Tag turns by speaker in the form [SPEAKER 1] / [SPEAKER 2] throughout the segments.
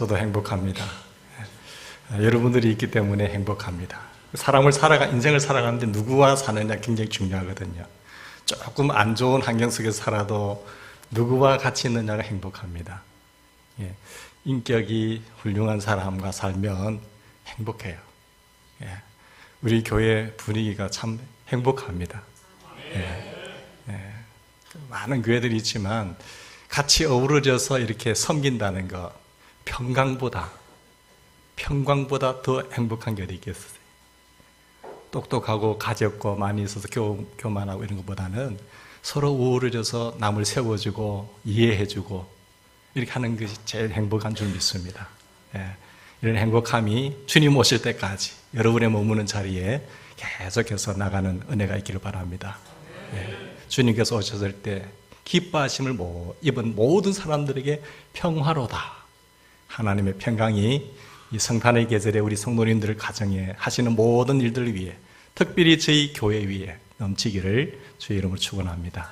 [SPEAKER 1] 저도 행복합니다. 여러분들이 있기 때문에 행복합니다. 인생을 살아가는데 누구와 사느냐 굉장히 중요하거든요. 조금 안 좋은 환경 속에서 살아도 누구와 같이 있느냐가 행복합니다. 인격이 훌륭한 사람과 살면 행복해요. 우리 교회 분위기가 참 행복합니다. 많은 교회들이 있지만 같이 어우러져서 이렇게 섬긴다는 거 평강보다 더 행복한 게 어디 있겠어요? 똑똑하고 가졌고 많이 있어서 교만하고 이런 것보다는 서로 어우러져서 남을 세워주고 이해해주고 이렇게 하는 것이 제일 행복한 줄 믿습니다. 이런 행복함이 주님 오실 때까지 여러분의 머무는 자리에 계속해서 나가는 은혜가 있기를 바랍니다. 주님께서 오셨을 때 기뻐하심을 입은 모든 사람들에게 평화로다. 하나님의 평강이 이 성탄의 계절에 우리 성도님들 가정에 하시는 모든 일들을 위해 특별히 저희 교회 위에 넘치기를 주의 이름으로 축원합니다.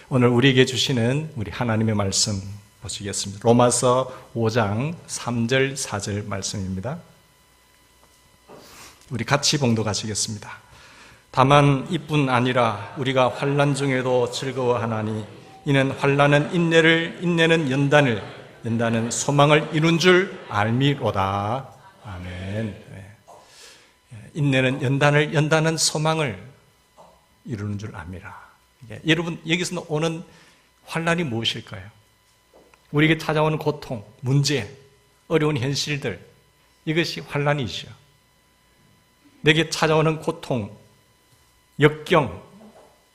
[SPEAKER 1] 오늘 우리에게 주시는 우리 하나님의 말씀 보시겠습니다. 로마서 5장 3절 4절 말씀입니다. 우리 같이 봉독하시겠습니다. 다만 이뿐 아니라 우리가 환난 중에도 즐거워하나니 이는 환난은 인내를, 인내는 연단은 소망을 이룬 줄 알미로다. 아멘. 인내는 연단은 소망을 이루는 줄 압니다. 여러분, 여기서 오는 환난이 무엇일까요? 우리에게 찾아오는 고통, 문제, 어려운 현실들, 이것이 환난이죠. 내게 찾아오는 고통, 역경,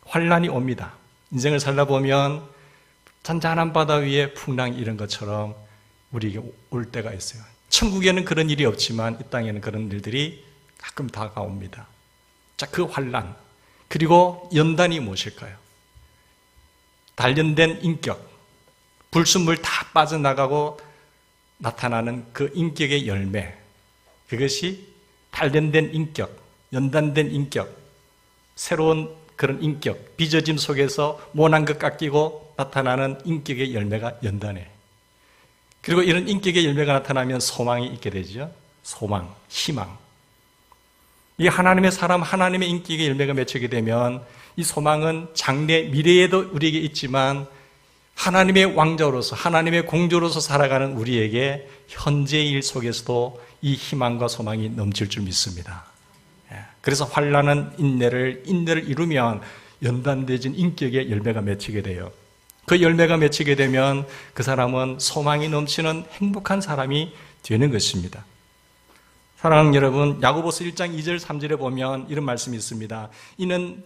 [SPEAKER 1] 환난이 옵니다. 인생을 살다 보면 잔잔한 바다 위에 풍랑이 이런 것처럼 우리에게 올 때가 있어요. 천국에는 그런 일이 없지만 이 땅에는 그런 일들이 가끔 다가옵니다. 자, 그 환난, 그리고 연단이 무엇일까요? 단련된 인격, 불순물 다 빠져나가고 나타나는 그 인격의 열매, 그것이 단련된 인격, 연단된 인격, 새로운 그런 인격, 빚어짐 속에서 모난 것 깎이고 나타나는 인격의 열매가 연단해. 그리고 이런 인격의 열매가 나타나면 소망이 있게 되죠. 소망, 희망. 이 하나님의 사람, 하나님의 인격의 열매가 맺히게 되면 이 소망은 장래, 미래에도 우리에게 있지만 하나님의 왕자로서, 하나님의 공주로서 살아가는 우리에게 현재의 일 속에서도 이 희망과 소망이 넘칠 줄 믿습니다. 그래서 환난은 인내를 이루면 연단되어진 인격의 열매가 맺히게 돼요. 그 열매가 맺히게 되면 그 사람은 소망이 넘치는 행복한 사람이 되는 것입니다. 사랑하는 여러분, 야고보서 1장 2절 3절에 보면 이런 말씀이 있습니다. 이는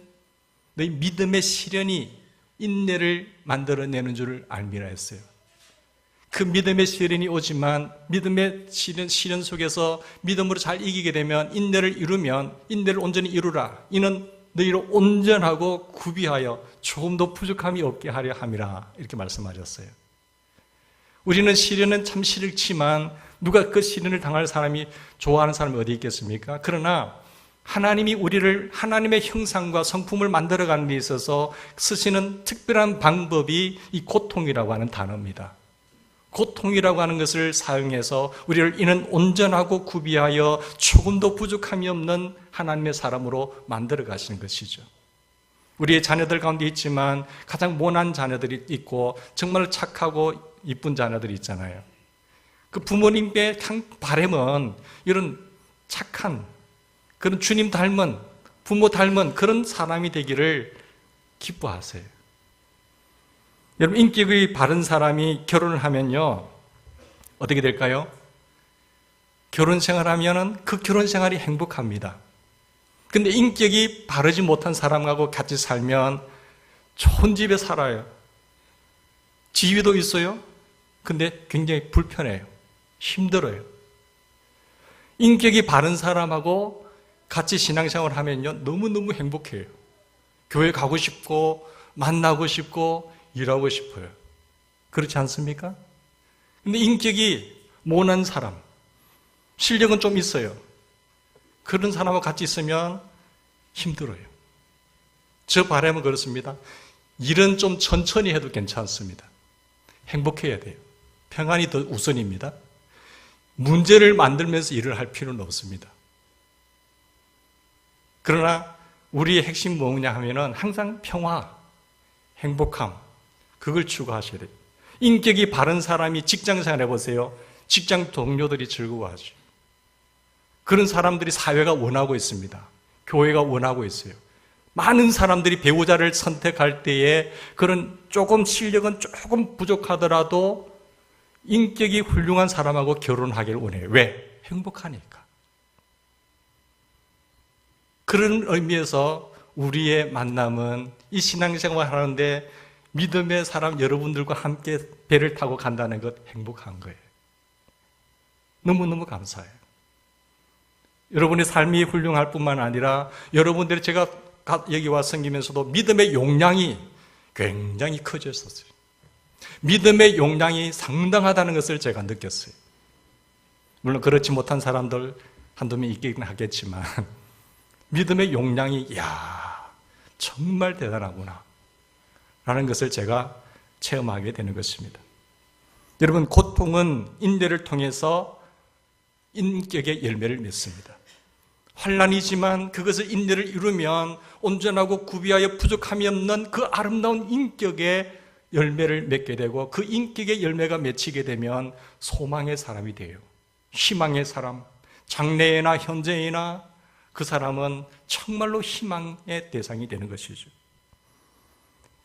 [SPEAKER 1] 너희 믿음의 시련이 인내를 만들어내는 줄을 알미라 했어요. 그 믿음의 시련이 오지만 믿음의 시련 속에서 믿음으로 잘 이기게 되면 인내를 이루면 인내를 온전히 이루라. 이는 너희로 온전하고 구비하여 조금도 부족함이 없게 하려 함이라. 이렇게 말씀하셨어요. 우리는 시련은 참 싫지만 누가 그 시련을 당할 사람이 좋아하는 사람이 어디 있겠습니까? 그러나 하나님이 우리를 하나님의 형상과 성품을 만들어가는 데 있어서 쓰시는 특별한 방법이 이 고통이라고 하는 단어입니다. 고통이라고 하는 것을 사용해서 우리를 이는 온전하고 구비하여 조금도 부족함이 없는 하나님의 사람으로 만들어 가시는 것이죠. 우리의 자녀들 가운데 있지만 가장 모난 자녀들이 있고 정말 착하고 이쁜 자녀들이 있잖아요. 그 부모님의 바람은 이런 착한, 그런 주님 닮은, 부모 닮은 그런 사람이 되기를 기뻐하세요. 여러분, 인격이 바른 사람이 결혼을 하면요, 어떻게 될까요? 결혼 생활하면은 그 결혼 생활이 행복합니다. 근데 인격이 바르지 못한 사람하고 같이 살면 좋은 집에 살아요. 지위도 있어요. 근데 굉장히 불편해요. 힘들어요. 인격이 바른 사람하고 같이 신앙생활을 하면요, 너무너무 행복해요. 교회 가고 싶고, 만나고 싶고, 일하고 싶어요. 그렇지 않습니까? 근데 인격이 모난 사람, 실력은 좀 있어요. 그런 사람하고 같이 있으면 힘들어요. 저 바람은 그렇습니다. 일은 좀 천천히 해도 괜찮습니다. 행복해야 돼요. 평안이 더 우선입니다. 문제를 만들면서 일을 할 필요는 없습니다. 그러나 우리의 핵심 뭐냐 하면은 항상 평화, 행복함, 그걸 추구하셔야 돼요. 인격이 바른 사람이 직장 생활 해보세요. 직장 동료들이 즐거워하죠. 그런 사람들이 사회가 원하고 있습니다. 교회가 원하고 있어요. 많은 사람들이 배우자를 선택할 때에 그런 조금 실력은 조금 부족하더라도 인격이 훌륭한 사람하고 결혼하기를 원해요. 왜? 행복하니까. 그런 의미에서 우리의 만남은 이 신앙생활 하는데 믿음의 사람 여러분들과 함께 배를 타고 간다는 것 행복한 거예요. 너무너무 감사해요. 여러분의 삶이 훌륭할 뿐만 아니라 여러분들이 제가 여기 와 섬기면서도 믿음의 용량이 굉장히 커졌었어요. 믿음의 용량이 상당하다는 것을 제가 느꼈어요. 물론 그렇지 못한 사람들 한두 명 있긴 하겠지만 믿음의 용량이 정말 대단하구나 라는 것을 제가 체험하게 되는 것입니다. 여러분, 고통은 인내를 통해서 인격의 열매를 맺습니다. 환난이지만 그것을 인내를 이루면 온전하고 구비하여 부족함이 없는 그 아름다운 인격의 열매를 맺게 되고 그 인격의 열매가 맺히게 되면 소망의 사람이 돼요. 희망의 사람, 장래에나 현재에나 그 사람은 정말로 희망의 대상이 되는 것이죠.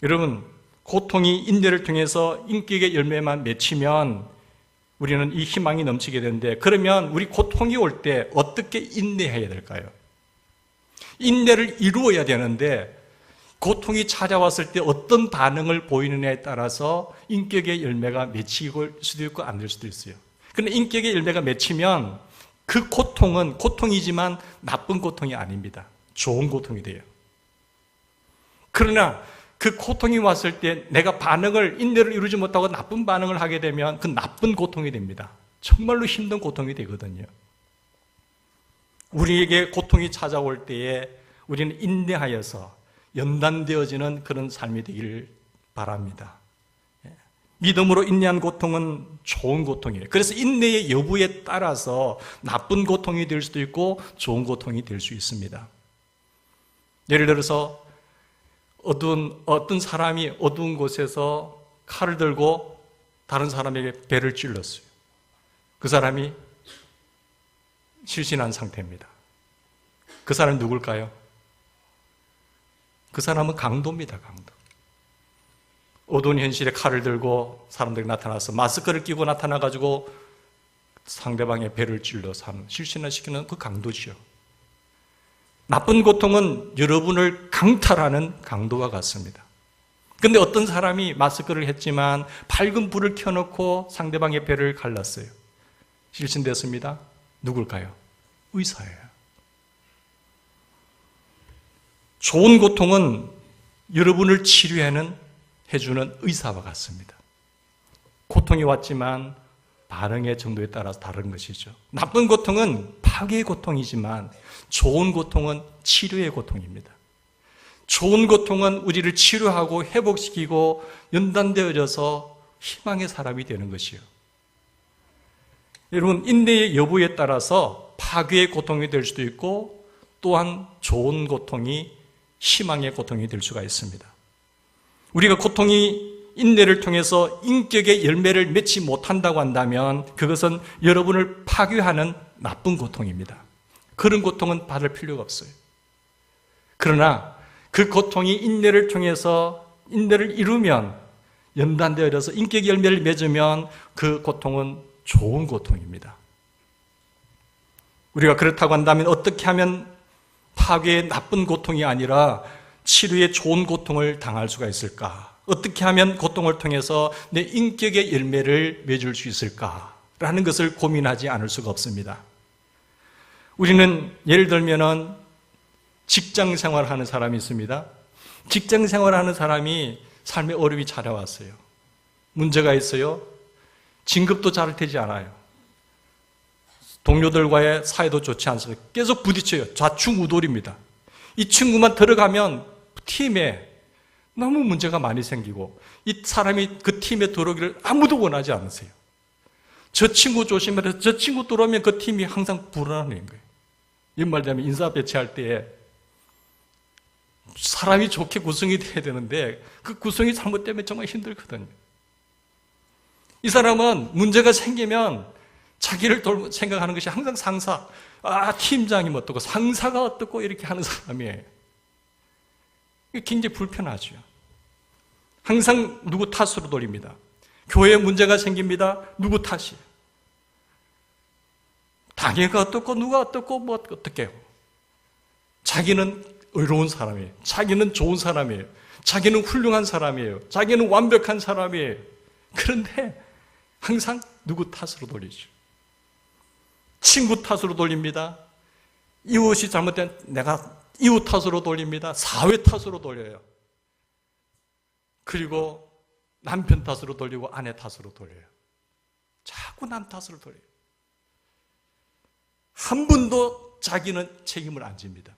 [SPEAKER 1] 여러분, 고통이 인내를 통해서 인격의 열매만 맺히면 우리는 이 희망이 넘치게 되는데, 그러면 우리 고통이 올 때 어떻게 인내해야 될까요? 인내를 이루어야 되는데 고통이 찾아왔을 때 어떤 반응을 보이느냐에 따라서 인격의 열매가 맺힐 수도 있고 안 될 수도 있어요. 그런데 인격의 열매가 맺히면 그 고통은 고통이지만 나쁜 고통이 아닙니다. 좋은 고통이 돼요. 그러나 그 고통이 왔을 때 내가 인내를 이루지 못하고 나쁜 반응을 하게 되면 그 나쁜 고통이 됩니다. 정말로 힘든 고통이 되거든요. 우리에게 고통이 찾아올 때에 우리는 인내하여서 연단되어지는 그런 삶이 되기를 바랍니다. 믿음으로 인내한 고통은 좋은 고통이에요. 그래서 인내의 여부에 따라서 나쁜 고통이 될 수도 있고 좋은 고통이 될 수 있습니다. 예를 들어서 어떤 사람이 어두운 곳에서 칼을 들고 다른 사람에게 배를 찔렀어요. 그 사람이 실신한 상태입니다. 그 사람이 누굴까요? 그 사람은 강도입니다. 강도. 어두운 현실에 칼을 들고 사람들이 나타나서 마스크를 끼고 나타나가지고 상대방의 배를 찔러서 실신을 시키는 그 강도죠. 나쁜 고통은 여러분을 강탈하는 강도와 같습니다. 그런데 어떤 사람이 마스크를 했지만 밝은 불을 켜놓고 상대방의 배를 갈랐어요. 실신됐습니다. 누굴까요? 의사예요. 좋은 고통은 여러분을 해주는 의사와 같습니다. 고통이 왔지만 반응의 정도에 따라서 다른 것이죠. 나쁜 고통은 파괴의 고통이지만 좋은 고통은 치료의 고통입니다. 좋은 고통은 우리를 치료하고 회복시키고 연단되어져서 희망의 사람이 되는 것이요. 여러분, 인내의 여부에 따라서 파괴의 고통이 될 수도 있고 또한 좋은 고통이 희망의 고통이 될 수가 있습니다. 우리가 고통이 인내를 통해서 인격의 열매를 맺지 못한다고 한다면 그것은 여러분을 파괴하는 나쁜 고통입니다. 그런 고통은 받을 필요가 없어요. 그러나 그 고통이 인내를 통해서 인내를 이루면 연단되어져서 인격의 열매를 맺으면 그 고통은 좋은 고통입니다. 우리가 그렇다고 한다면 어떻게 하면 파괴의 나쁜 고통이 아니라 치료의 좋은 고통을 당할 수가 있을까? 어떻게 하면 고통을 통해서 내 인격의 열매를 맺을 수 있을까라는 것을 고민하지 않을 수가 없습니다. 우리는 예를 들면은 직장 생활하는 사람이 있습니다. 직장 생활하는 사람이 삶의 어려움이 찾아왔어요. 문제가 있어요. 진급도 잘 되지 않아요. 동료들과의 사이도 좋지 않습니다. 계속 부딪혀요. 좌충우돌입니다. 이 친구만 들어가면 팀에 너무 문제가 많이 생기고 이 사람이 그 팀에 들어오기를 아무도 원하지 않으세요. 저 친구 조심해라. 저 친구 들어오면 그 팀이 항상 불안한 거예요. 연말되면 인사 배치할 때 사람이 좋게 구성이 돼야 되는데 그 구성이 잘못되면 정말 힘들거든요. 이 사람은 문제가 생기면 자기를 생각하는 것이 항상 상사, 팀장이 어떻고 상사가 어떻고 이렇게 하는 사람이에요. 굉장히 불편하죠. 항상 누구 탓으로 돌립니다. 교회에 문제가 생깁니다. 누구 탓이에요. 당회가 어떻고 누가 어떻고 뭐 어떻게요. 자기는 의로운 사람이에요. 자기는 좋은 사람이에요. 자기는 훌륭한 사람이에요. 자기는 완벽한 사람이에요. 그런데 항상 누구 탓으로 돌리죠. 친구 탓으로 돌립니다. 이웃이 잘못된 내가 이웃 탓으로 돌립니다. 사회 탓으로 돌려요. 그리고 남편 탓으로 돌리고 아내 탓으로 돌려요. 자꾸 남 탓으로 돌려요. 한 번도 자기는 책임을 안 집니다.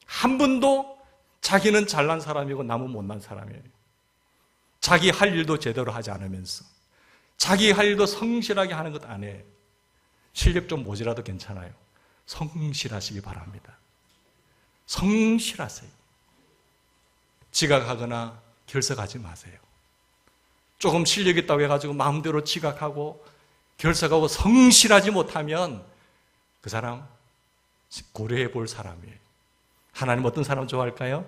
[SPEAKER 1] 한 번도 자기는 잘난 사람이고 남은 못난 사람이에요. 자기 할 일도 제대로 하지 않으면서 자기 할 일도 성실하게 하는 것 안 해요. 실력 좀 모자라도 괜찮아요. 성실하시기 바랍니다. 성실하세요. 지각하거나 결석하지 마세요. 조금 실력 있다고 해가지고 마음대로 지각하고 결석하고 성실하지 못하면 그 사람 고려해 볼 사람이에요. 하나님 어떤 사람 좋아할까요?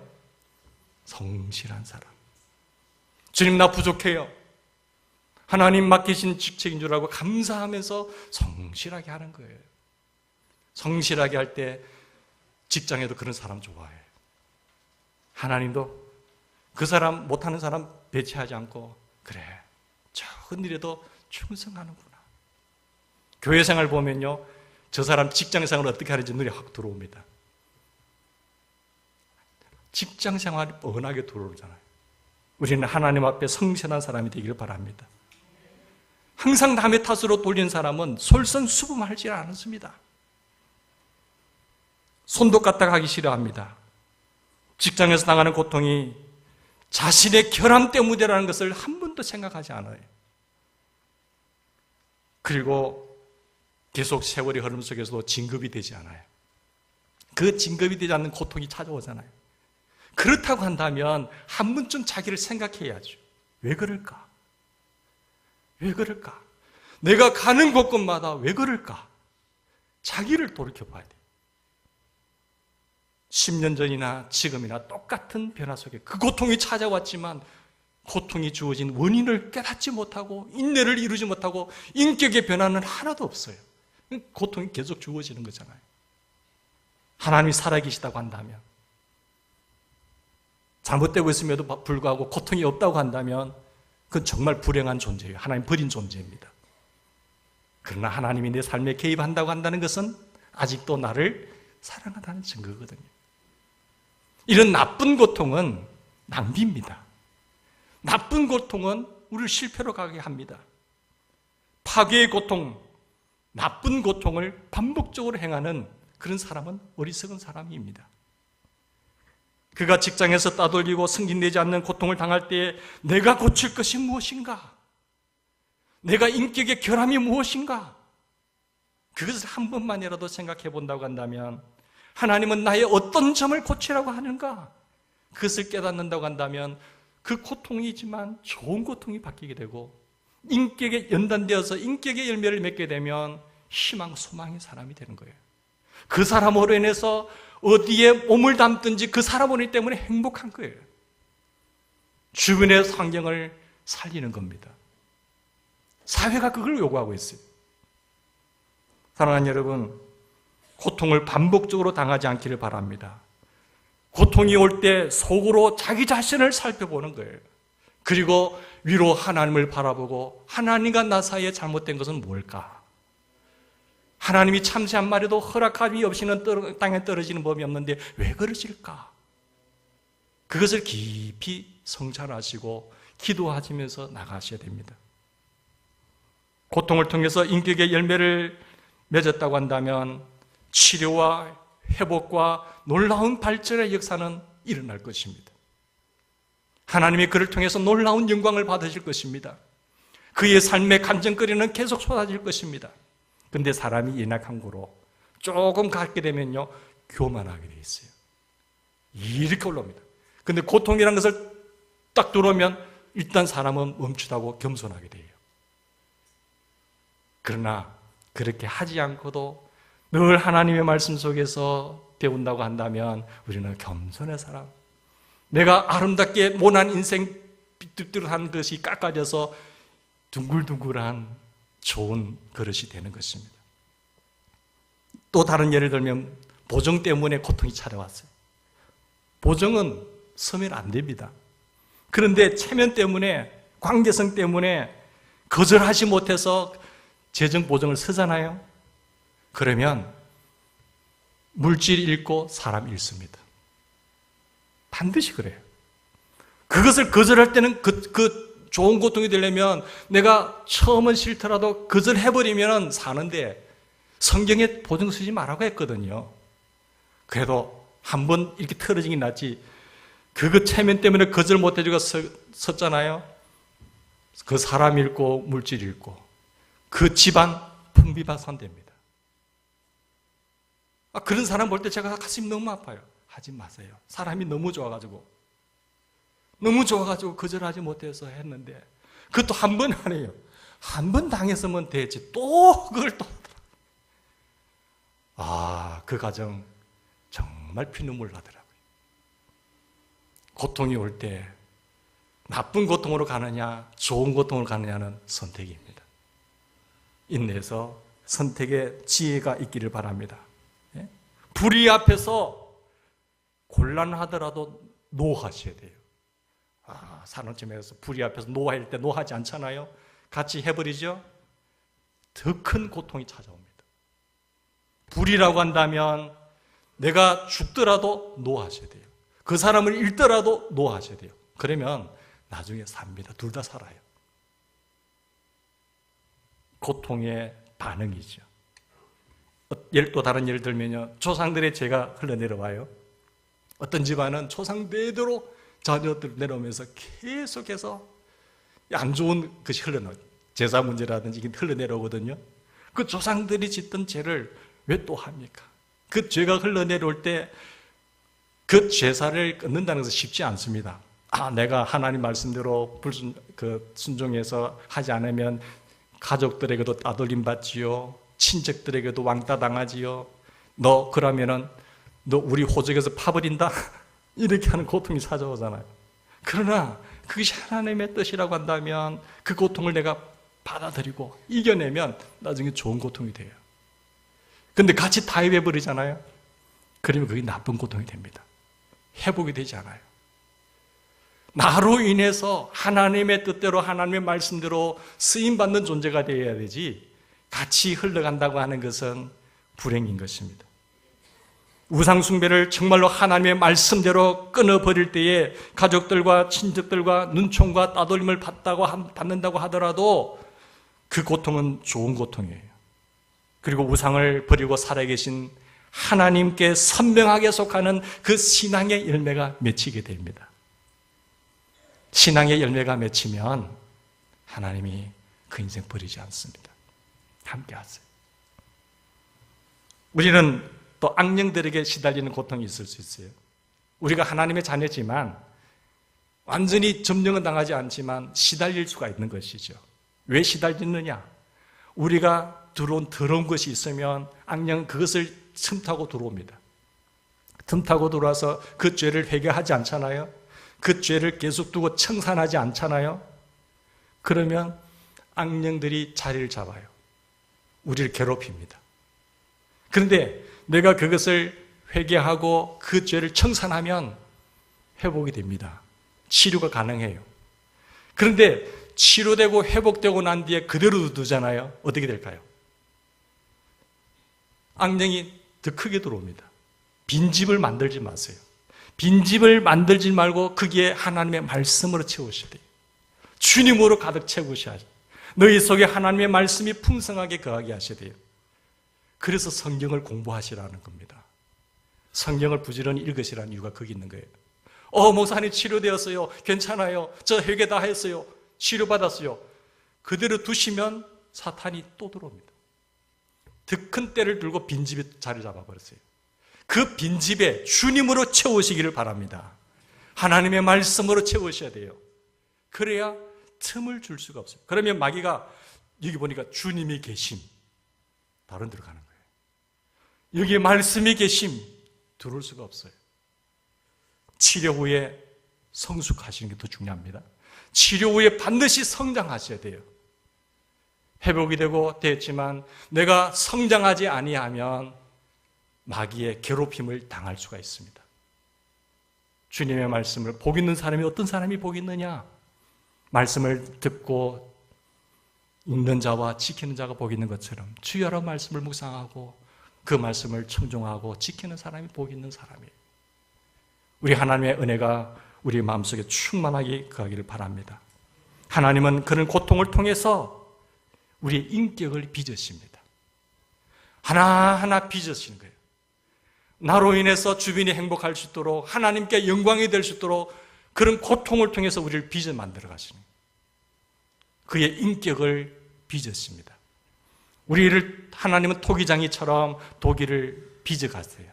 [SPEAKER 1] 성실한 사람. 주님 나 부족해요. 하나님 맡기신 직책인 줄 알고 감사하면서 성실하게 하는 거예요. 성실하게 할 때 직장에도 그런 사람 좋아해요. 하나님도 그 사람 못하는 사람 배치하지 않고 그래 적은 일에도 충성하는구나. 교회 생활 보면요. 저 사람 직장 생활을 어떻게 하는지 눈에 확 들어옵니다. 직장 생활이 뻔하게 들어오잖아요. 우리는 하나님 앞에 성실한 사람이 되기를 바랍니다. 항상 남의 탓으로 돌린 사람은 솔선수범하지 않습니다. 손도 까딱 하기 싫어합니다. 직장에서 당하는 고통이 자신의 결함 때문이라는 것을 한 번도 생각하지 않아요. 그리고 계속 세월의 흐름 속에서도 진급이 되지 않아요. 그 진급이 되지 않는 고통이 찾아오잖아요. 그렇다고 한다면 한 번쯤 자기를 생각해야죠. 왜 그럴까? 왜 그럴까? 내가 가는 곳곳마다 왜 그럴까? 자기를 돌이켜봐야 돼요. 10년 전이나 지금이나 똑같은 변화 속에 그 고통이 찾아왔지만 고통이 주어진 원인을 깨닫지 못하고 인내를 이루지 못하고 인격의 변화는 하나도 없어요. 고통이 계속 주어지는 거잖아요. 하나님이 살아계시다고 한다면, 잘못되고 있음에도 불구하고 고통이 없다고 한다면 그건 정말 불행한 존재예요. 하나님 버린 존재입니다. 그러나 하나님이 내 삶에 개입한다고 한다는 것은 아직도 나를 사랑한다는 증거거든요. 이런 나쁜 고통은 낭비입니다. 나쁜 고통은 우리를 실패로 가게 합니다. 파괴의 고통, 나쁜 고통을 반복적으로 행하는 그런 사람은 어리석은 사람입니다. 그가 직장에서 따돌리고 승진되지 않는 고통을 당할 때에 내가 고칠 것이 무엇인가? 내가 인격의 결함이 무엇인가? 그것을 한 번만이라도 생각해 본다고 한다면 하나님은 나의 어떤 점을 고치라고 하는가? 그것을 깨닫는다고 한다면 그 고통이지만 좋은 고통이 바뀌게 되고 인격에 연단되어서 인격의 열매를 맺게 되면 희망, 소망의 사람이 되는 거예요. 그 사람으로 인해서 어디에 몸을 담든지 그 사람으로 때문에 행복한 거예요. 주변의 환경을 살리는 겁니다. 사회가 그걸 요구하고 있어요. 사랑하는 여러분, 고통을 반복적으로 당하지 않기를 바랍니다. 고통이 올 때 속으로 자기 자신을 살펴보는 거예요. 그리고 위로 하나님을 바라보고 하나님과 나 사이에 잘못된 것은 뭘까? 하나님이 참새 한 마리도 허락함이 없이는 땅에 떨어지는 법이 없는데 왜 그러실까? 그것을 깊이 성찰하시고 기도하시면서 나가셔야 됩니다. 고통을 통해서 인격의 열매를 맺었다고 한다면 치료와 회복과 놀라운 발전의 역사는 일어날 것입니다. 하나님이 그를 통해서 놀라운 영광을 받으실 것입니다. 그의 삶의 간증거리는 계속 쏟아질 것입니다. 그런데 사람이 연약한 거로 조금 갖게 되면요, 교만하게 돼 있어요. 이렇게 올라옵니다. 근데 고통이라는 것을 딱 들어오면 일단 사람은 멈추다고 겸손하게 돼요. 그러나 그렇게 하지 않고도 늘 하나님의 말씀 속에서 배운다고 한다면 우리는 겸손의 사람, 내가 아름답게 모난 인생 삐뚤삐뚤한 것이 깎아져서 둥글둥글한 좋은 그릇이 되는 것입니다. 또 다른 예를 들면 보정 때문에 고통이 찾아왔어요. 보정은 서면 안 됩니다. 그런데 체면 때문에, 관계성 때문에 거절하지 못해서 재정 보정을 쓰잖아요. 그러면 물질 잃고 사람 잃습니다. 반드시 그래요. 그것을 거절할 때는 그 좋은 고통이 되려면 내가 처음은 싫더라도 거절해버리면 사는데, 성경에 보증 쓰지 말라고 했거든요. 그래도 한번 이렇게 틀어지기 낫지, 그거 체면 때문에 거절 못해주고 섰잖아요. 그 사람 잃고 물질 잃고 그 집안 풍비박산됩니다. 그런 사람 볼 때 제가 가슴이 너무 아파요. 하지 마세요. 사람이 너무 좋아가지고 거절하지 못해서 했는데, 그것도 한 번 아니에요. 한 번 당했으면 되지, 또 그걸 또 그 가정 정말 피눈물 나더라고요. 고통이 올 때 나쁜 고통으로 가느냐 좋은 고통으로 가느냐는 선택입니다. 인내해서 선택의 지혜가 있기를 바랍니다. 불의 앞에서 곤란하더라도 노하셔야 돼요. 산업점에서 불의 앞에서 노할 때 노하지 않잖아요. 같이 해버리죠. 더 큰 고통이 찾아옵니다. 불이라고 한다면 내가 죽더라도 노하셔야 돼요. 그 사람을 잃더라도 노하셔야 돼요. 그러면 나중에 삽니다. 둘 다 살아요. 고통의 반응이죠. 또 다른 예를 들면요, 조상들의 죄가 흘러내려와요. 어떤 집안은 조상대대로 자녀들 내려오면서 계속해서 안 좋은 것이 흘러나와요. 제사 문제라든지 이게 흘러내려오거든요. 그 조상들이 짓던 죄를 왜 또 합니까? 그 죄가 흘러내려올 때 그 제사를 끊는다는 것은 쉽지 않습니다. 내가 하나님 말씀대로 순종해서 하지 않으면 가족들에게도 따돌림 받지요, 친척들에게도 왕따 당하지요, 너 그러면은 너 우리 호적에서 파버린다 이렇게 하는 고통이 찾아오잖아요. 그러나 그것이 하나님의 뜻이라고 한다면 그 고통을 내가 받아들이고 이겨내면 나중에 좋은 고통이 돼요. 근데 같이 타협해버리잖아요. 그러면 그게 나쁜 고통이 됩니다. 회복이 되지 않아요. 나로 인해서 하나님의 뜻대로 하나님의 말씀대로 쓰임받는 존재가 되어야 되지, 같이 흘러간다고 하는 것은 불행인 것입니다. 우상숭배를 정말로 하나님의 말씀대로 끊어버릴 때에 가족들과 친척들과 눈총과 따돌림을 받는다고 하더라도 그 고통은 좋은 고통이에요. 그리고 우상을 버리고 살아계신 하나님께 선명하게 속하는 그 신앙의 열매가 맺히게 됩니다. 신앙의 열매가 맺히면 하나님이 그 인생 버리지 않습니다. 함께 하세요. 우리는 또 악령들에게 시달리는 고통이 있을 수 있어요. 우리가 하나님의 자녀지만 완전히 점령은 당하지 않지만 시달릴 수가 있는 것이죠. 왜 시달리느냐? 우리가 들어온 더러운 것이 있으면 악령은 그것을 틈타고 들어옵니다. 틈타고 들어와서 그 죄를 회개하지 않잖아요. 그 죄를 계속 두고 청산하지 않잖아요. 그러면 악령들이 자리를 잡아요. 우리를 괴롭힙니다. 그런데 내가 그것을 회개하고 그 죄를 청산하면 회복이 됩니다. 치료가 가능해요. 그런데 치료되고 회복되고 난 뒤에 그대로 두잖아요. 어떻게 될까요? 악령이 더 크게 들어옵니다. 빈집을 만들지 마세요. 빈집을 만들지 말고 거기에 하나님의 말씀으로 채우셔야 돼요. 주님으로 가득 채우셔야 돼요. 너희 속에 하나님의 말씀이 풍성하게 거하게 하셔야 돼요. 그래서 성경을 공부하시라는 겁니다. 성경을 부지런히 읽으시라는 이유가 거기 있는 거예요. 목사님 치료되었어요. 괜찮아요. 저 회개 다 했어요. 치료받았어요. 그대로 두시면 사탄이 또 들어옵니다. 더 큰 때를 들고 빈집에 자리 잡아버렸어요. 그 빈집에 주님으로 채우시기를 바랍니다. 하나님의 말씀으로 채우셔야 돼요. 그래야 틈을 줄 수가 없어요. 그러면 마귀가 여기 보니까 주님이 계심, 다른 데로 가는 거예요. 여기 말씀이 계심, 들어올 수가 없어요. 치료 후에 성숙하시는 게 더 중요합니다. 치료 후에 반드시 성장하셔야 돼요. 회복이 되고 됐지만 내가 성장하지 아니하면 마귀의 괴롭힘을 당할 수가 있습니다. 주님의 말씀을 복 있는 사람이 어떤 사람이 복 있느냐? 말씀을 듣고 읽는 자와 지키는 자가 복 있는 것처럼 주의 여러 말씀을 묵상하고 그 말씀을 청종하고 지키는 사람이 복 있는 사람이에요. 우리 하나님의 은혜가 우리 마음속에 충만하게 거하기를 바랍니다. 하나님은 그런 고통을 통해서 우리의 인격을 빚으십니다. 하나하나 빚으시는 거예요. 나로 인해서 주변이 행복할 수 있도록 하나님께 영광이 될 수 있도록 그런 고통을 통해서 우리를 빚어 만들어 가시는 거예요. 그의 인격을 빚으십니다. 우리를 하나님은 토기장이처럼 독일을 빚어 가세요.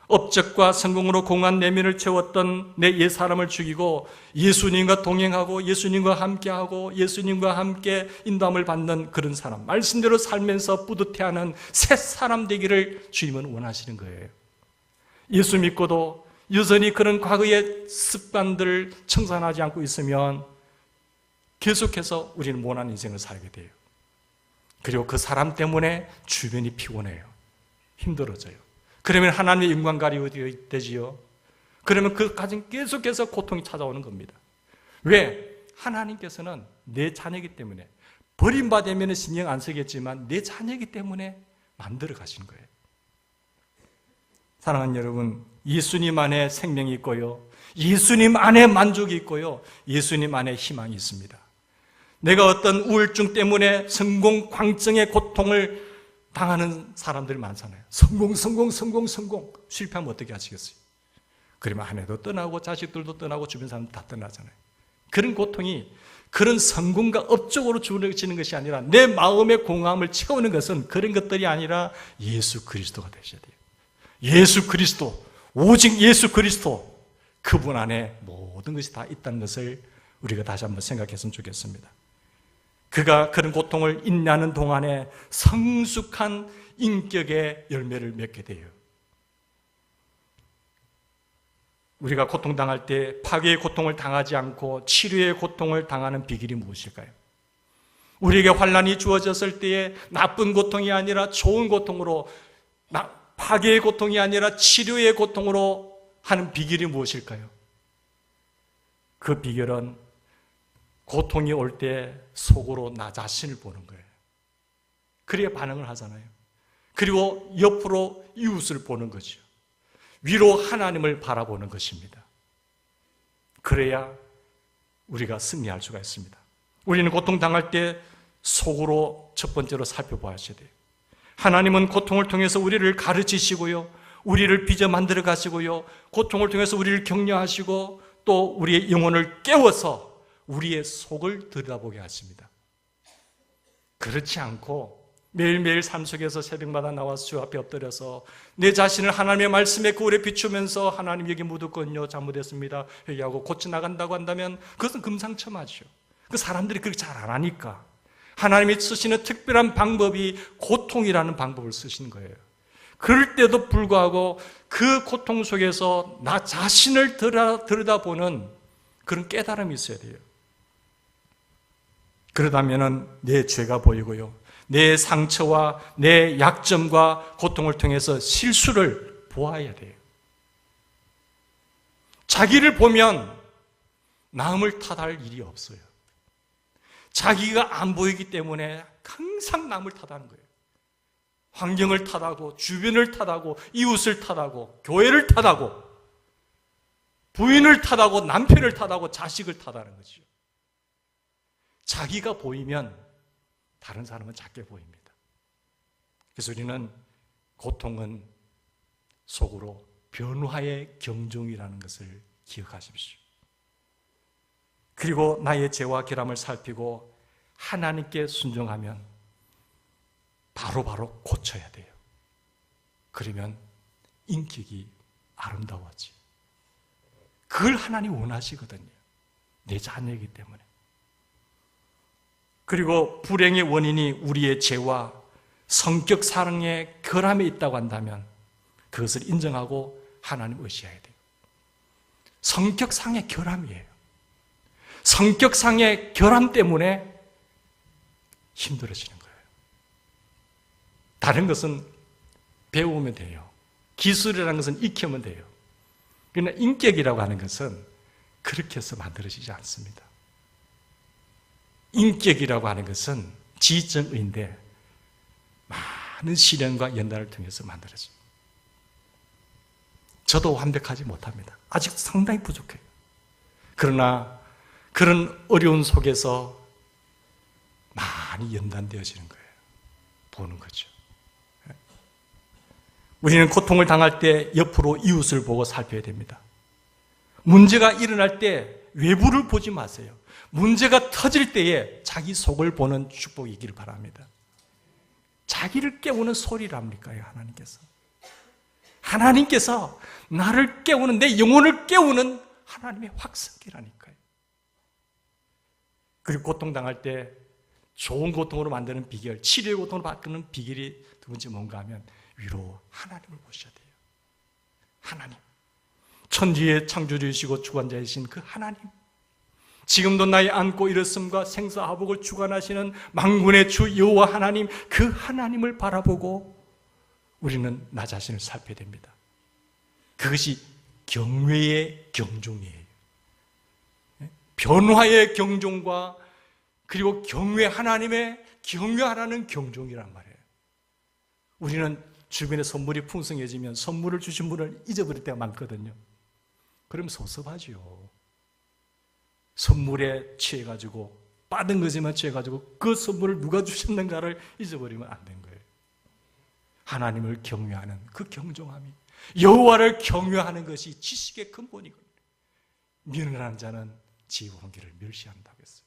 [SPEAKER 1] 업적과 성공으로 공한 내면을 채웠던 내 옛사람을 죽이고 예수님과 동행하고 예수님과 함께하고 예수님과 함께 인도함을 받는 그런 사람, 말씀대로 살면서 뿌듯해하는 새 사람 되기를 주님은 원하시는 거예요. 예수 믿고도 여전히 그런 과거의 습관들을 청산하지 않고 있으면 계속해서 우리는 모난 인생을 살게 돼요. 그리고 그 사람 때문에 주변이 피곤해요. 힘들어져요. 그러면 하나님의 영광가리 되지요. 그러면 그 가정 계속해서 고통이 찾아오는 겁니다. 왜? 하나님께서는 내 자녀이기 때문에 버림받으면 신경 안 쓰겠지만 내 자녀이기 때문에 만들어 가신 거예요. 사랑하는 여러분, 예수님 안에 생명이 있고요. 예수님 안에 만족이 있고요. 예수님 안에 희망이 있습니다. 내가 어떤 우울증 때문에 성공, 광증의 고통을 당하는 사람들이 많잖아요. 성공. 실패하면 어떻게 하시겠어요? 그러면 아내도 떠나고 자식들도 떠나고 주변 사람들 다 떠나잖아요. 그런 고통이 그런 성공과 업적으로 주어지는 것이 아니라 내 마음의 공허함을 채우는 것은 그런 것들이 아니라 예수 그리스도가 되셔야 돼요. 예수 그리스도, 오직 예수 그리스도, 그분 안에 모든 것이 다 있다는 것을 우리가 다시 한번 생각했으면 좋겠습니다. 그가 그런 고통을 인내하는 동안에 성숙한 인격의 열매를 맺게 돼요. 우리가 고통당할 때 파괴의 고통을 당하지 않고 치료의 고통을 당하는 비결이 무엇일까요? 우리에게 환난이 주어졌을 때에 나쁜 고통이 아니라 좋은 고통으로, 파괴의 고통이 아니라 치료의 고통으로 하는 비결이 무엇일까요? 그 비결은 고통이 올 때 속으로 나 자신을 보는 거예요. 그래야 반응을 하잖아요. 그리고 옆으로 이웃을 보는 거죠. 위로 하나님을 바라보는 것입니다. 그래야 우리가 승리할 수가 있습니다. 우리는 고통당할 때 속으로 첫 번째로 살펴봐야 돼요. 하나님은 고통을 통해서 우리를 가르치시고요. 우리를 빚어 만들어 가시고요. 고통을 통해서 우리를 격려하시고 또 우리의 영혼을 깨워서 우리의 속을 들여다보게 하십니다. 그렇지 않고 매일매일 삶 속에서 새벽마다 나와서 주 앞에 엎드려서 내 자신을 하나님의 말씀에 거울에 비추면서 하나님 여기 묻었거든요, 잘못했습니다 회개하고 고쳐나간다고 한다면 그것은 금상첨화죠. 그 사람들이 그렇게 잘 안 하니까 하나님이 쓰시는 특별한 방법이 고통이라는 방법을 쓰시는 거예요. 그럴 때도 불구하고 그 고통 속에서 나 자신을 들여다보는 그런 깨달음이 있어야 돼요. 그러다면 내 죄가 보이고요. 내 상처와 내 약점과 고통을 통해서 실수를 보아야 돼요. 자기를 보면 남을 탓할 일이 없어요. 자기가 안 보이기 때문에 항상 남을 탓하는 거예요. 환경을 탓하고 주변을 탓하고 이웃을 탓하고 교회를 탓하고 부인을 탓하고 남편을 탓하고 자식을 탓하는 거죠. 자기가 보이면 다른 사람은 작게 보입니다. 그래서 우리는 고통은 속으로 변화의 경종이라는 것을 기억하십시오. 그리고 나의 죄와 결함을 살피고 하나님께 순종하면 바로바로 고쳐야 돼요. 그러면 인격이 아름다워지. 그걸 하나님 원하시거든요. 내 자녀이기 때문에. 그리고 불행의 원인이 우리의 죄와 성격 사랑의 결함에 있다고 한다면 그것을 인정하고 하나님 의지해야 돼요. 성격상의 결함이에요. 성격상의 결함 때문에 힘들어지는 거예요. 다른 것은 배우면 돼요. 기술이라는 것은 익히면 돼요. 그러나 인격이라고 하는 것은 그렇게 해서 만들어지지 않습니다. 인격이라고 하는 것은 지정의인데 많은 시련과 연단을 통해서 만들어져요. 저도 완벽하지 못합니다. 아직 상당히 부족해요. 그러나 그런 어려운 속에서 많이 연단되어지는 거예요. 보는 거죠. 우리는 고통을 당할 때 옆으로 이웃을 보고 살펴야 됩니다. 문제가 일어날 때 외부를 보지 마세요. 문제가 터질 때에 자기 속을 보는 축복이기를 바랍니다. 자기를 깨우는 소리랍니까요, 하나님께서? 하나님께서 나를 깨우는, 내 영혼을 깨우는 하나님의 확성기라니까요. 그리고 고통당할 때 좋은 고통으로 만드는 비결, 치료의 고통으로 바꾸는 비결이 두 번째 뭔가 하면 위로 하나님을 보셔야 돼요. 하나님. 천지의 창조주이시고 주관자이신 그 하나님. 지금도 나의 안고 일었음과 생사화복을 주관하시는 만군의 주 여호와 하나님, 그 하나님을 바라보고 우리는 나 자신을 살펴야 됩니다. 그것이 경외의 경종이에요. 변화의 경종과 그리고 경외 하나님의 경외하라는 경종이란 말이에요. 우리는 주변에 선물이 풍성해지면 선물을 주신 분을 잊어버릴 때가 많거든요. 그럼 섭섭하죠. 선물에 취해가지고 받은 것에만 취해가지고 그 선물을 누가 주셨는가를 잊어버리면 안 된 거예요. 하나님을 경외하는 그 경종함이, 여호와를 경외하는 것이 지식의 근본이거든요. 미련한 자는 지혜로운 길을 멸시한다고 했어요.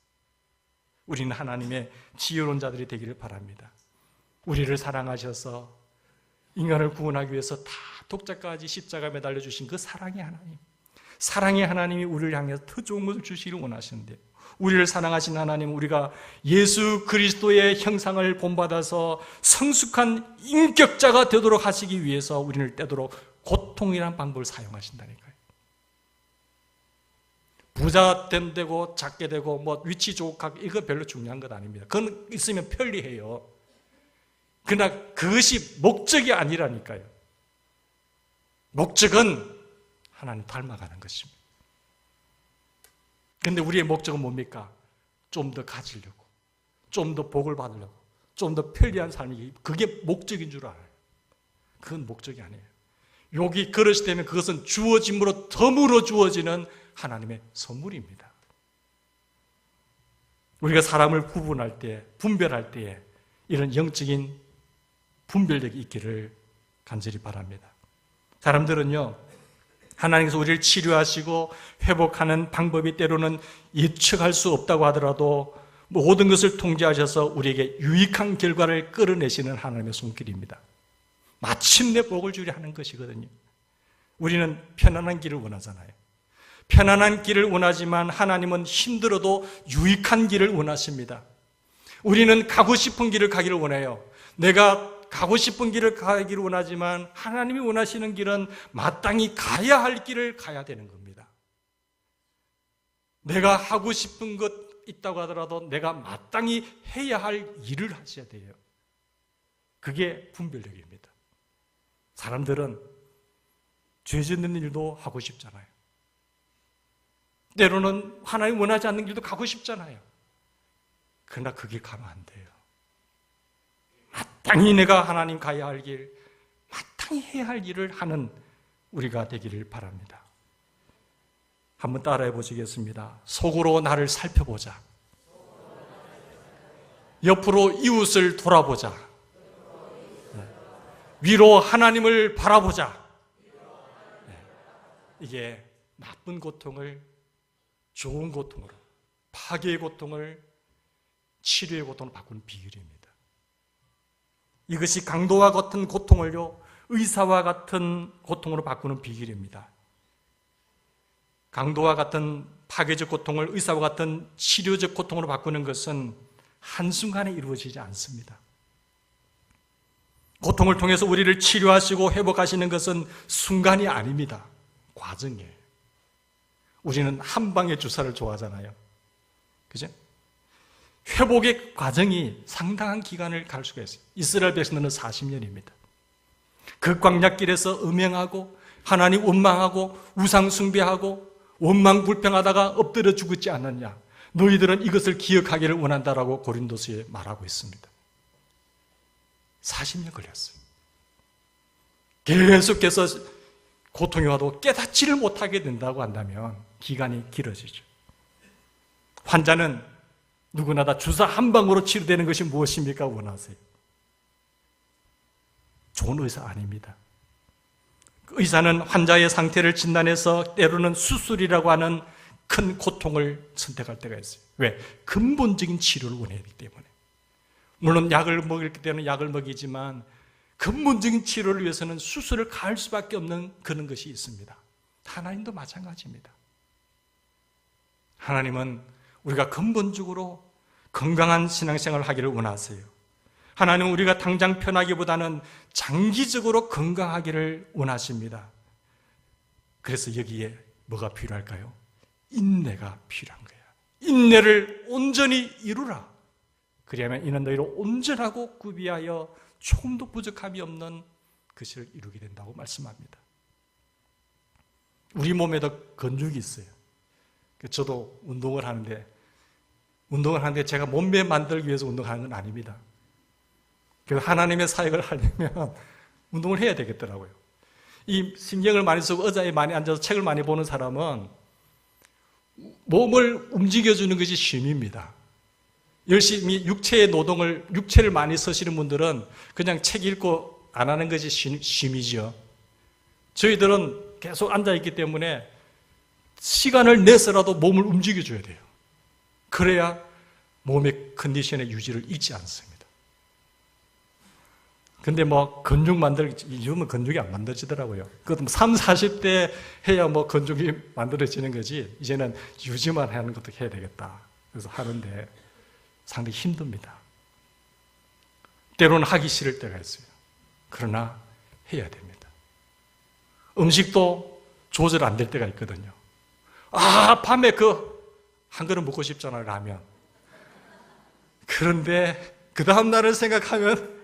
[SPEAKER 1] 우리는 하나님의 지혜로운 자들이 되기를 바랍니다. 우리를 사랑하셔서 인간을 구원하기 위해서 다 독자까지 십자가에 매달려 주신 그 사랑의 하나님, 사랑의 하나님이 우리를 향해서 더 좋은 것을 주시기를 원하시는데, 우리를 사랑하신 하나님은 우리가 예수 그리스도의 형상을 본받아서 성숙한 인격자가 되도록 하시기 위해서 우리를 때도록 고통이라는 방법을 사용하신다니까요. 부자 되고 작게 되고 뭐 위치 좋고 이거 별로 중요한 것 아닙니다. 그건 있으면 편리해요. 그러나 그것이 목적이 아니라니까요. 목적은 하나님 닮아가는 것입니다. 그런데 우리의 목적은 뭡니까? 좀 더 가지려고, 좀 더 복을 받으려고, 좀 더 편리한 삶이, 그게 목적인 줄 알아요. 그건 목적이 아니에요. 여기 그릇이 되면 그것은 주어짐으로 덤으로 주어지는 하나님의 선물입니다. 우리가 사람을 구분할 때, 분별할 때에 이런 영적인 분별력이 있기를 간절히 바랍니다. 사람들은요, 하나님께서 우리를 치료하시고 회복하는 방법이 때로는 예측할 수 없다고 하더라도 모든 것을 통제하셔서 우리에게 유익한 결과를 끌어내시는 하나님의 손길입니다. 마침내 복을 주려 하는 것이거든요. 우리는 편안한 길을 원하잖아요. 편안한 길을 원하지만 하나님은 힘들어도 유익한 길을 원하십니다. 우리는 가고 싶은 길을 가기를 원해요. 내가 가고 싶은 길을 가기를 원하지만 하나님이 원하시는 길은 마땅히 가야 할 길을 가야 되는 겁니다. 내가 하고 싶은 것 있다고 하더라도 내가 마땅히 해야 할 일을 하셔야 돼요. 그게 분별력입니다. 사람들은 죄 짓는 일도 하고 싶잖아요. 때로는 하나님 원하지 않는 길도 가고 싶잖아요. 그러나 그 길 가면 안 돼요. 마땅히 내가 하나님 가야 할 길, 마땅히 해야 할 일을 하는 우리가 되기를 바랍니다. 한번 따라해 보시겠습니다. 속으로 나를 살펴보자. 옆으로 이웃을 돌아보자. 위로 하나님을 바라보자. 이게 나쁜 고통을 좋은 고통으로, 파괴의 고통을 치료의 고통을 바꾸는 비결입니다. 이것이 강도와 같은 고통을요, 의사와 같은 고통으로 바꾸는 비결입니다. 강도와 같은 파괴적 고통을 의사와 같은 치료적 고통으로 바꾸는 것은 한순간에 이루어지지 않습니다. 고통을 통해서 우리를 치료하시고 회복하시는 것은 순간이 아닙니다. 과정이에요. 우리는 한 방의 주사를 좋아하잖아요. 그죠? 회복의 과정이 상당한 기간을 갈 수가 있어요. 이스라엘 백성들은 40년입니다. 그 광야길에서 음행하고 하나님 원망하고 우상 숭배하고 원망불평하다가 엎드려 죽었지 않느냐. 너희들은 이것을 기억하기를 원한다라고 고린도서에 말하고 있습니다. 40년 걸렸어요. 계속해서 고통이 와도 깨닫지를 못하게 된다고 한다면 기간이 길어지죠. 환자는 누구나 다 주사 한 방으로 치료되는 것이 무엇입니까? 원하세요. 좋은 의사 아닙니다. 의사는 환자의 상태를 진단해서 때로는 수술이라고 하는 큰 고통을 선택할 때가 있어요. 왜? 근본적인 치료를 원하기 때문에. 물론 약을 먹을 때는 약을 먹이지만 근본적인 치료를 위해서는 수술을 가할 수밖에 없는 그런 것이 있습니다. 하나님도 마찬가지입니다. 하나님은 우리가 근본적으로 건강한 신앙생활을 하기를 원하세요. 하나님은 우리가 당장 편하기보다는 장기적으로 건강하기를 원하십니다. 그래서 여기에 뭐가 필요할까요? 인내가 필요한 거예요. 인내를 온전히 이루라. 그리하면 이는 너희로 온전하고 구비하여 조금도 부족함이 없는 것을 이루게 된다고 말씀합니다. 우리 몸에도 근육이 있어요. 저도 운동을 하는데 제가 몸매 만들기 위해서 운동하는 건 아닙니다. 그래서 하나님의 사역을 하려면 운동을 해야 되겠더라고요. 이 신경을 많이 쓰고 의자에 많이 앉아서 책을 많이 보는 사람은 몸을 움직여주는 것이 쉼입니다. 열심히 육체를 많이 쓰시는 분들은 그냥 책 읽고 안 하는 것이 쉼이죠. 저희들은 계속 앉아있기 때문에 시간을 내서라도 몸을 움직여줘야 돼요. 그래야 몸의 컨디션의 유지를 잃지 않습니다. 근데 근육 요즘은 근육이 안 만들어지더라고요. 그것도 30, 40대 해야 근육이 만들어지는 거지, 이제는 유지만 하는 것도 해야 되겠다. 그래서 하는데 상당히 힘듭니다. 때로는 하기 싫을 때가 있어요. 그러나 해야 됩니다. 음식도 조절 안 될 때가 있거든요. 밤에 한 그릇 먹고 싶잖아요, 라면. 그런데 그 다음날을 생각하면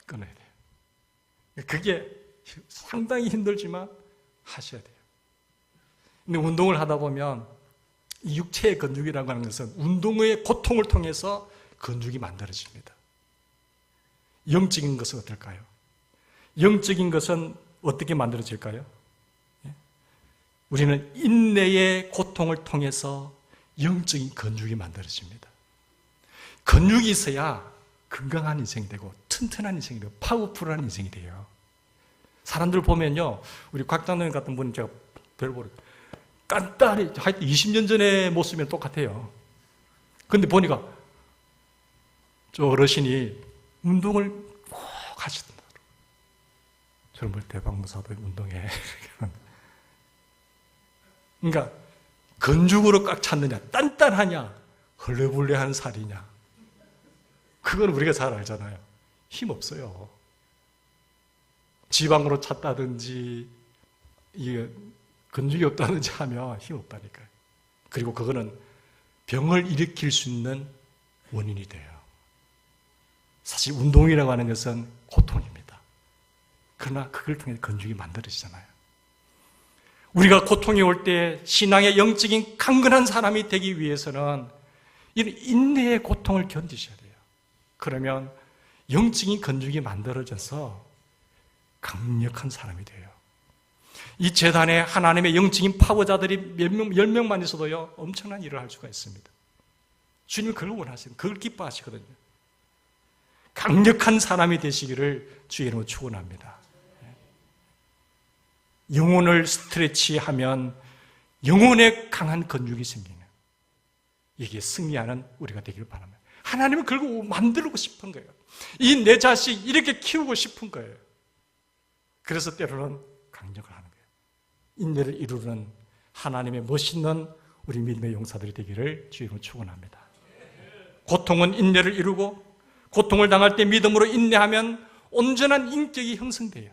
[SPEAKER 1] 끊어야 돼요. 그게 상당히 힘들지만 하셔야 돼요. 근데 운동을 하다 보면 이 육체의 근육이라고 하는 것은 운동의 고통을 통해서 근육이 만들어집니다. 영적인 것은 어떨까요? 영적인 것은 어떻게 만들어질까요? 우리는 인내의 고통을 통해서 영적인 근육이 만들어집니다. 근육이 있어야 건강한 인생이 되고 튼튼한 인생이 되고 파워풀한 인생이 돼요. 사람들 보면요, 우리 곽장로님 같은 분은 제가 별보러 깐깐히 하여튼 20년 전의 모습이랑 똑같아요. 근데 보니까 저 어르신이 운동을 꼭 하시더라고요. 젊을 때 박무사도 운동해. 그러니까 근육으로 꽉 찼느냐, 단단하냐, 헐레벌레한 살이냐, 그건 우리가 잘 알잖아요. 힘 없어요. 지방으로 찼다든지 이게 근육이 없다든지 하면 힘 없다니까요. 그리고 그거는 병을 일으킬 수 있는 원인이 돼요. 사실 운동이라고 하는 것은 고통입니다. 그러나 그걸 통해 근육이 만들어지잖아요. 우리가 고통이 올 때 신앙의 영적인 강건한 사람이 되기 위해서는 이런 인내의 고통을 견디셔야 돼요. 그러면 영적인 근육이 만들어져서 강력한 사람이 돼요. 이 재단에 하나님의 영적인 파워자들이 10명만 있어도요, 엄청난 일을 할 수가 있습니다. 주님은 그걸 원하시는, 그걸 기뻐하시거든요. 강력한 사람이 되시기를 주의 이름으로 축원합니다. 영혼을 스트레치하면 영혼에 강한 근육이 생기는, 이게 승리하는 우리가 되기를 바랍니다. 하나님은 그걸 만들고 싶은 거예요. 이 내 자식 이렇게 키우고 싶은 거예요. 그래서 때로는 강력을 하는 거예요. 인내를 이루는 하나님의 멋있는 우리 믿음의 용사들이 되기를 주님으로 축원합니다. 고통은 인내를 이루고 고통을 당할 때 믿음으로 인내하면 온전한 인격이 형성돼요.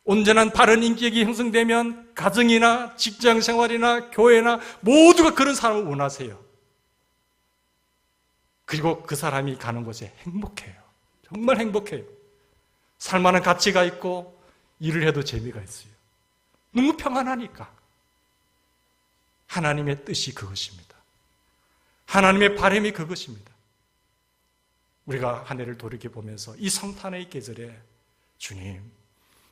[SPEAKER 1] 온전한 바른 인격이 형성되면 가정이나 직장생활이나 교회나 모두가 그런 사람을 원하세요. 그리고 그 사람이 가는 곳에 행복해요. 정말 행복해요. 살만한 가치가 있고 일을 해도 재미가 있어요. 너무 평안하니까. 하나님의 뜻이 그것입니다. 하나님의 바람이 그것입니다. 우리가 한 해를 돌이켜보면서 이 성탄의 계절에 주님,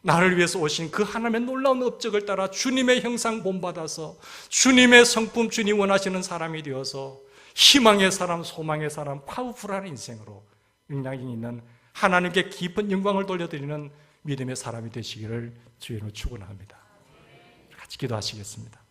[SPEAKER 1] 나를 위해서 오신 그 하나님의 놀라운 업적을 따라 주님의 형상 본받아서 주님의 성품, 주님 원하시는 사람이 되어서 희망의 사람, 소망의 사람, 파워풀한 인생으로 영향이 있는 하나님께 깊은 영광을 돌려드리는 믿음의 사람이 되시기를 주의 이름으로 축원합니다. 같이 기도하시겠습니다.